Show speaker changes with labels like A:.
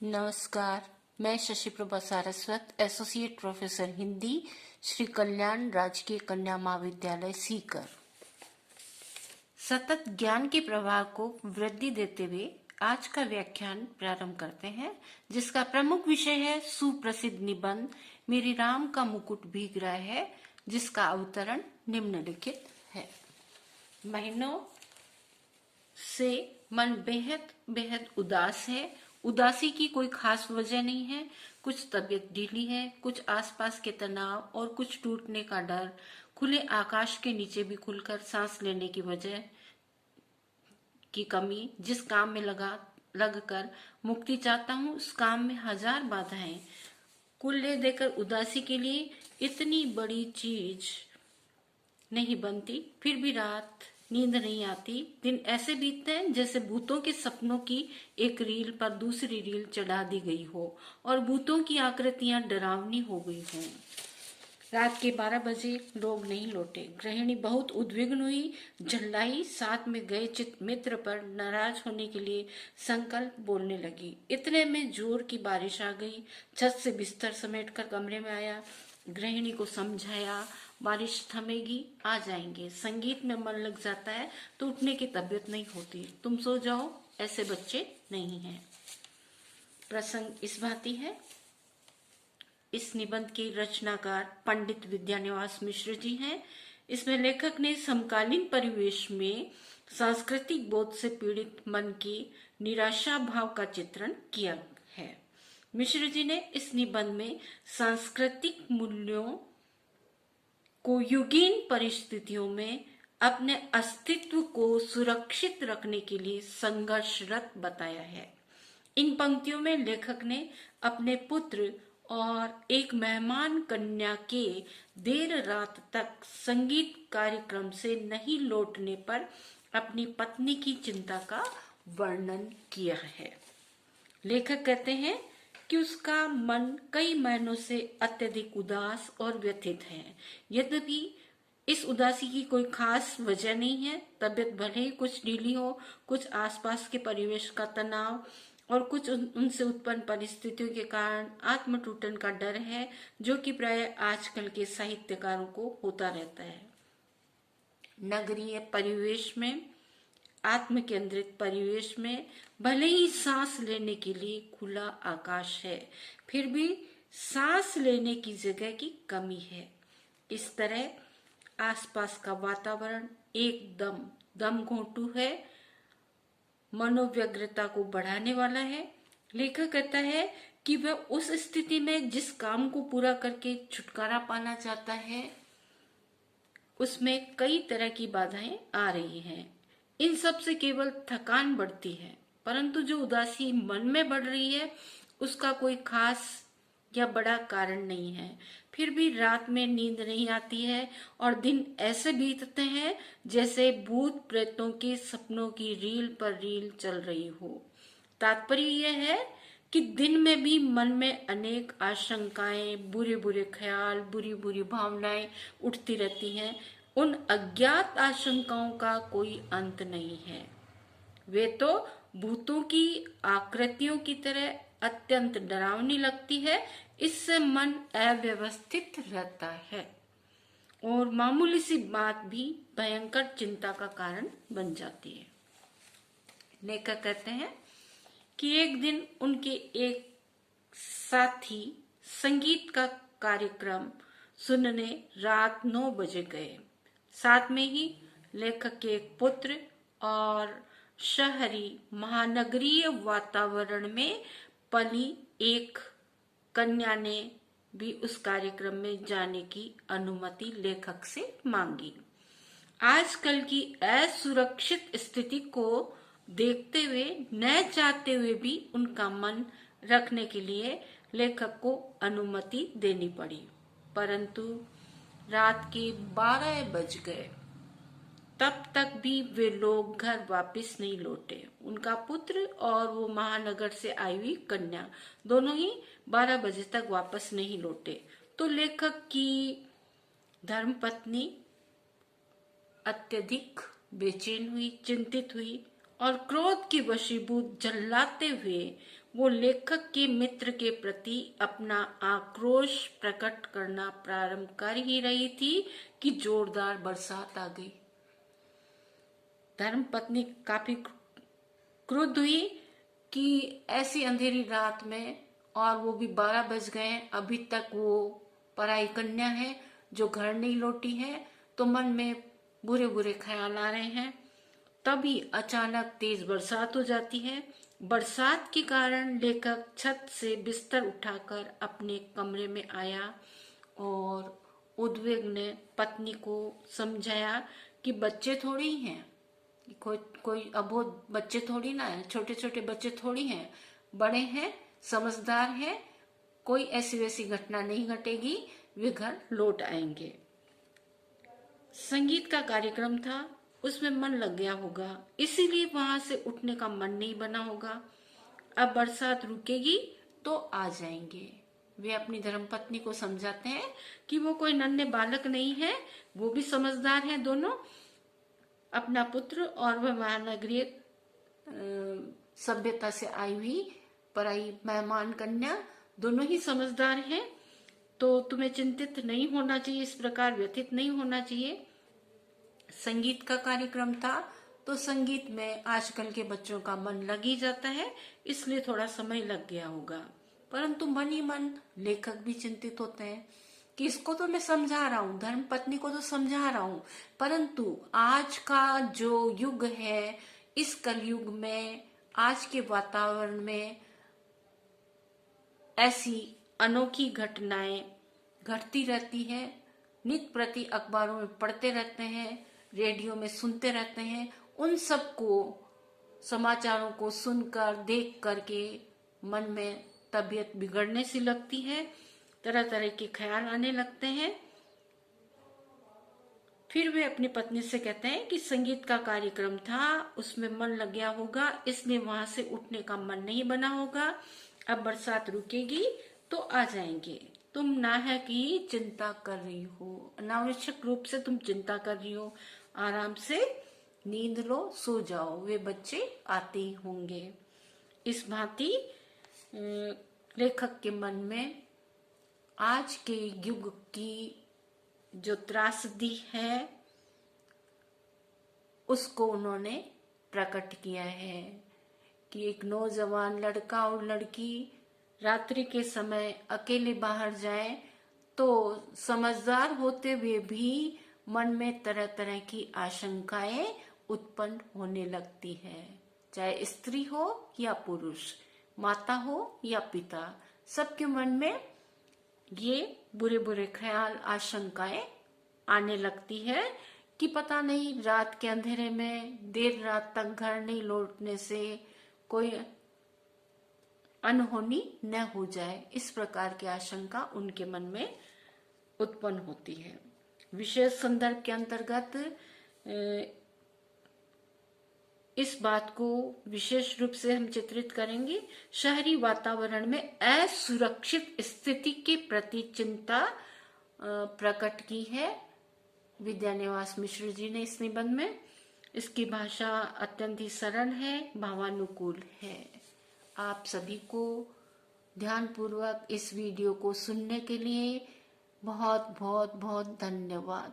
A: नमस्कार। मैं Shashi Prabha Saraswat, associate professor Hindi, Shri Kalyan राजकीय कन्या महाविद्यालय सीकर। सतत ज्ञान के प्रवाह को वृद्धि देते हुए आज का व्याख्यान प्रारंभ करते हैं, जिसका प्रमुख विषय है सुप्रसिद्ध निबंध मेरे राम का मुकुट भीग रहा है, जिसका अवतरण निम्नलिखित है। महीनों से मन बेहद बेहद उदास है। उदासी की कोई खास वजह नहीं है। कुछ तबीयत ढीली है, कुछ आसपास के तनाव और कुछ टूटने का डर। खुले आकाश के नीचे भी खुलकर सांस लेने की वजह की कमी। जिस काम में लगकर मुक्ति चाहता हूँ, उस काम में हजार बाधाएं। कुल ले देकर उदासी के लिए इतनी बड़ी चीज नहीं बनती। फिर भी रात नींद नहीं आती। दिन ऐसे बीतते हैं जैसे भूतों के सपनों की एक रील पर दूसरी रील चढ़ा दी गई हो और भूतों की आकृतियां डरावनी हो गई हों। रात के 12 बजे लोग नहीं लौटे। गृहिणी बहुत उद्विग्न हुई, झल्लाई। साथ में गए मित्र पर नाराज होने के लिए संकल्प बोलने लगी। इतने में जोर की बारिश आ गई। छत से बिस्तर समेटकर कमरे में आया। गृहिणी को समझाया, बारिश थमेगी, आ जाएंगे। संगीत में मन लग जाता है तो उठने की तबीयत नहीं होती। तुम सो जाओ, ऐसे बच्चे नहीं हैं। प्रसंग इस भांति है। इस निबंध के रचनाकार पंडित विद्यानिवास मिश्र जी हैं। इसमें लेखक ने समकालीन परिवेश में सांस्कृतिक बोध से पीड़ित मन की निराशा भाव का चित्रण किया है। मिश्र जी ने इस निबंध में सांस्कृतिक मूल्यों को युगीन परिस्थितियों में अपने अस्तित्व को सुरक्षित रखने के लिए संघर्षरत बताया है। इन पंक्तियों में लेखक ने अपने पुत्र और एक मेहमान कन्या के देर रात तक संगीत कार्यक्रम से नहीं लौटने पर अपनी पत्नी की चिंता का वर्णन किया है। लेखक कहते हैं कि उसका मन कई महीनों से अत्यधिक उदास और व्यथित है। यद्यपि इस उदासी की कोई खास वजह नहीं है। तबीयत भले ही कुछ ढीली हो, कुछ आसपास के परिवेश का तनाव और कुछ उनसे उत्पन्न परिस्थितियों के कारण आत्म टूटन का डर है, जो कि प्राय आजकल के साहित्यकारों को होता रहता है। नगरीय परिवेश में, आत्म केंद्रित परिवेश में भले ही सांस लेने के लिए खुला आकाश है, फिर भी सांस लेने की जगह की कमी है। इस तरह आसपास का वातावरण एकदम दमघोंटू है, मनोव्यग्रता को बढ़ाने वाला है। लेखक कहता है कि वह उस स्थिति में जिस काम को पूरा करके छुटकारा पाना चाहता है, उसमें कई तरह की बाधाएं आ रही हैं। इन सब से केवल थकान बढ़ती है, परंतु जो उदासी मन में बढ़ रही है उसका कोई खास या बड़ा कारण नहीं है। फिर भी रात में नींद नहीं आती है और दिन ऐसे बीतते हैं जैसे भूत प्रेतों के सपनों की रील पर रील चल रही हो। तात्पर्य यह है कि दिन में भी मन में अनेक आशंकाएं, बुरे बुरे ख्याल, बुरी बुरी भावनाएं उठती रहती हैं। उन अज्ञात आशंकाओं का कोई अंत नहीं है। वे तो भूतों की आकृतियों की तरह अत्यंत डरावनी लगती है। इससे मन अव्यवस्थित रहता है और मामूली सी बात भी भयंकर चिंता का कारण बन जाती है। लेखक कहते हैं कि एक दिन उनके एक साथी संगीत का कार्यक्रम सुनने रात 9 बजे गए। साथ में ही लेखक के एक पुत्र और शहरी महानगरीय वातावरण में पली एक कन्या ने भी उस कार्यक्रम में जाने की अनुमति लेखक से मांगी। आजकल की असुरक्षित स्थिति को देखते हुए, न चाहते हुए भी उनका मन रखने के लिए लेखक को अनुमति देनी पड़ी। परंतु रात के 12 बज गए, तब तक भी वे लोग घर वापस नहीं लौटे। उनका पुत्र और वो महानगर से आई हुई कन्या दोनों ही 12 बजे तक वापस नहीं लौटे। तो लेखक की धर्मपत्नी अत्यधिक बेचैन हुई, चिंतित हुई और क्रोध की वशीभूत झल्लाते हुए वो लेखक के मित्र के प्रति अपना आक्रोश प्रकट करना प्रारंभ कर ही रही थी कि जोरदार बरसात आ गई। धर्मपत्नी काफी क्रुद्ध हुई कि ऐसी अंधेरी रात में, और वो भी 12 बज गए, अभी तक वो पराई कन्या है जो घर नहीं लौटी है, तो मन में बुरे बुरे ख्याल आ रहे हैं। तभी अचानक तेज बरसात हो जाती है। बरसात के कारण लेखक छत से बिस्तर उठाकर अपने कमरे में आया और उद्विग्न ने पत्नी को समझाया कि बच्चे थोड़ी ही हैं, कोई अबोध बच्चे थोड़ी ना है, छोटे छोटे बच्चे थोड़ी हैं, बड़े हैं, समझदार हैं, कोई ऐसी वैसी घटना नहीं घटेगी, वे घर लौट आएंगे। संगीत का कार्यक्रम था, उसमें मन लग गया होगा, इसीलिए वहां से उठने का मन नहीं बना होगा। अब बरसात रुकेगी तो आ जाएंगे। वे अपनी धर्मपत्नी को समझाते हैं कि वो कोई नन्हे बालक नहीं है, वो भी समझदार हैं दोनों। अपना पुत्र और वह महानगरीय सभ्यता से आई हुई पराई मेहमान कन्या दोनों ही समझदार हैं, तो तुम्हें चिंतित नहीं होना चाहिए, इस प्रकार व्यथित नहीं होना चाहिए। संगीत का कार्यक्रम था, तो संगीत में आजकल के बच्चों का मन लग ही जाता है, इसलिए थोड़ा समय लग गया होगा। परंतु मन ही मन लेखक भी चिंतित होते हैं कि इसको तो मैं समझा रहा हूँ, धर्म पत्नी को तो समझा रहा हूँ, परंतु आज का जो युग है, इस कलयुग में, आज के वातावरण में ऐसी अनोखी घटनाएं घटती रहती है। नित प्रति अखबारों में पढ़ते रहते हैं, रेडियो में सुनते रहते हैं, उन सबको, समाचारों को सुनकर देख करके मन में तबीयत बिगड़ने सी लगती है, तरह तरह के ख्याल आने लगते हैं। फिर वे अपनी पत्नी से कहते हैं कि संगीत का कार्यक्रम था, उसमें मन लग गया होगा, इसलिए वहां से उठने का मन नहीं बना होगा। अब बरसात रुकेगी तो आ जाएंगे। तुम ना है कि चिंता कर रही हो, अनावश्यक रूप से तुम चिंता कर रही हो, आराम से नींद लो, सो जाओ, वे बच्चे आते ही होंगे। इस भांति लेखक के मन में आज के युग की जो त्रासदी है उसको उन्होंने प्रकट किया है कि एक नौजवान लड़का और लड़की रात्रि के समय अकेले बाहर जाए तो समझदार होते हुए भी मन में तरह तरह की आशंकाएं उत्पन्न होने लगती है। चाहे स्त्री हो या पुरुष, माता हो या पिता, सबके मन में ये बुरे बुरे ख्याल, आशंकाएं आने लगती है कि पता नहीं रात के अंधेरे में देर रात तक घर नहीं लौटने से कोई अनहोनी न हो जाए। इस प्रकार की आशंका उनके मन में उत्पन्न होती है। विशेष संदर्भ के अंतर्गत इस बात को विशेष रूप से हम चित्रित करेंगे। शहरी वातावरण में असुरक्षित स्थिति के प्रति चिंता प्रकट की है विद्यानिवास मिश्र जी ने इस निबंध में। इसकी भाषा अत्यंत ही सरल है, भावानुकूल है। आप सभी को ध्यानपूर्वक इस वीडियो को सुनने के लिए बहुत बहुत बहुत धन्यवाद।